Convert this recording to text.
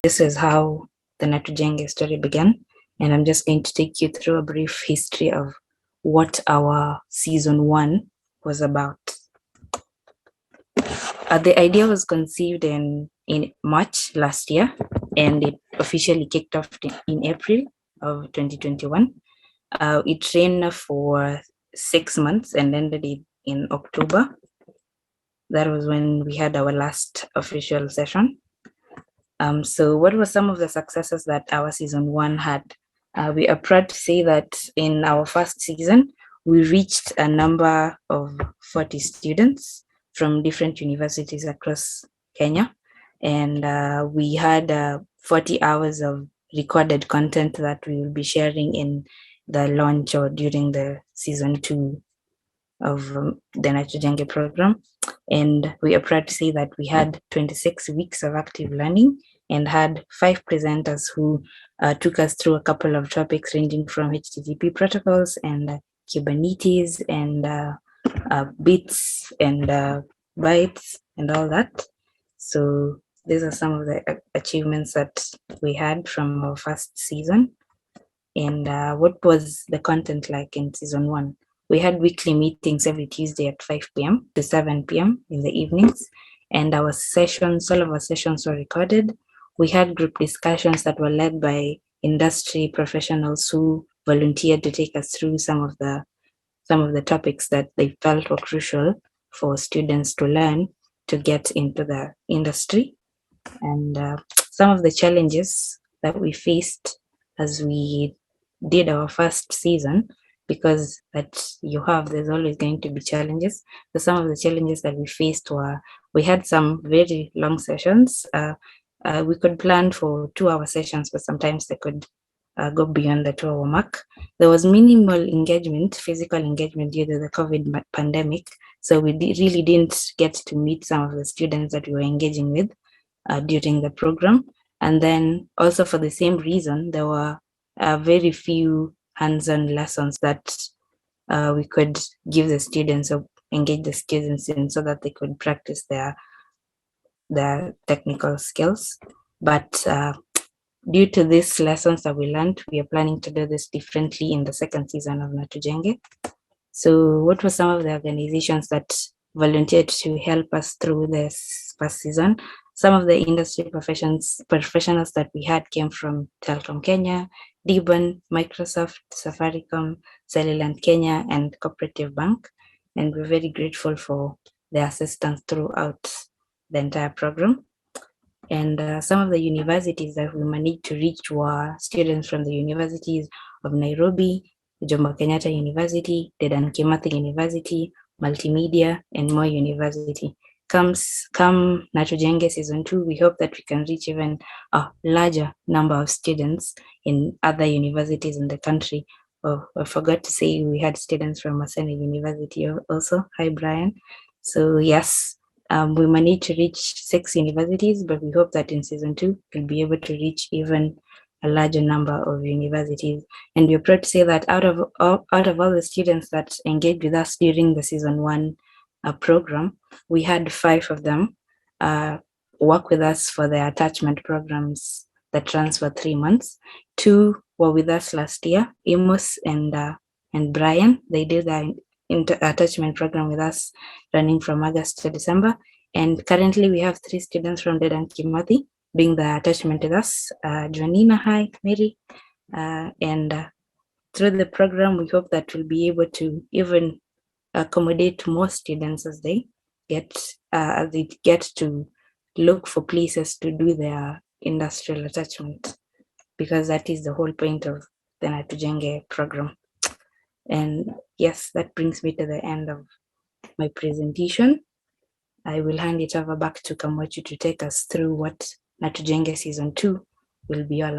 This is how the Natujenge story began, and I'm just going to take you through a brief history of what our season 1 was about. The idea was conceived in March last year, and it officially kicked off in April of 2021. It ran for 6 months and ended in October. That was when we had our last official session. So what were some of the successes that our season 1 had? We are proud to say that in our first season, we reached a number of 40 students from different universities across Kenya. And we had 40 hours of recorded content that we will be sharing in the launch or during the season 2 of the Natujenge program. And we are proud to say that we had 26 weeks of active learning and had 5 presenters who took us through a couple of topics ranging from HTTP protocols and Kubernetes and bits and bytes and all that. So these are some of the achievements that we had from our first season. And what was the content like in season 1? We had weekly meetings every Tuesday at 5 p.m. to 7 p.m. in the evenings. And all of our sessions were recorded. We had group discussions that were led by industry professionals who volunteered to take us through some of the topics that they felt were crucial for students to learn to get into the industry. And some of the challenges that we faced as we did our first season, because there's always going to be challenges. So some of the challenges that we faced were, we had some very long sessions. We could plan for 2-hour sessions, but sometimes they could go beyond the 2-hour mark. There was minimal engagement, physical engagement, due to the COVID pandemic. So we really didn't get to meet some of the students that we were engaging with during the program. And then also for the same reason, there were very few hands-on lessons that we could give the students or engage the students in so that they could practice their technical skills. But due to these lessons that we learned, we are planning to do this differently in the second season of Natujenge. So what were some of the organizations that volunteered to help us through this first season? Some of the industry professionals that we had came from Telecom Kenya, Dibon, Microsoft, Safaricom, Cellulant Kenya, and Cooperative Bank. And we're very grateful for their assistance throughout the entire program. And some of the universities that we managed to reach were students from the universities of Nairobi, Jomo Kenyatta University, Dedan Kimathi University, Multimedia, and Moi University. Come Natujenge season 2, we hope that we can reach even a larger number of students in other universities in the country. Oh, I forgot to say we had students from Maseno University also. Hi, Brian. So yes, we managed to reach 6 universities, but we hope that in season 2, we'll be able to reach even a larger number of universities. And we're proud to say that out of all the students that engaged with us during the season 1 program, we had 5 of them work with us for the attachment programs that runs for 3 months. 2 were with us last year, Amos and Brian. They did the attachment program with us running from August to December. And currently we have 3 students from Dedan Kimathi doing the attachment with us, Joanina, hi, Mary. And through the program, we hope that we'll be able to even accommodate more students as they get to look for places to do their industrial attachment, because that is the whole point of the Natujenge program. And yes, that brings me to the end of my presentation. I will hand it over back to Kamochi to take us through what Natujenge season 2 will be all about.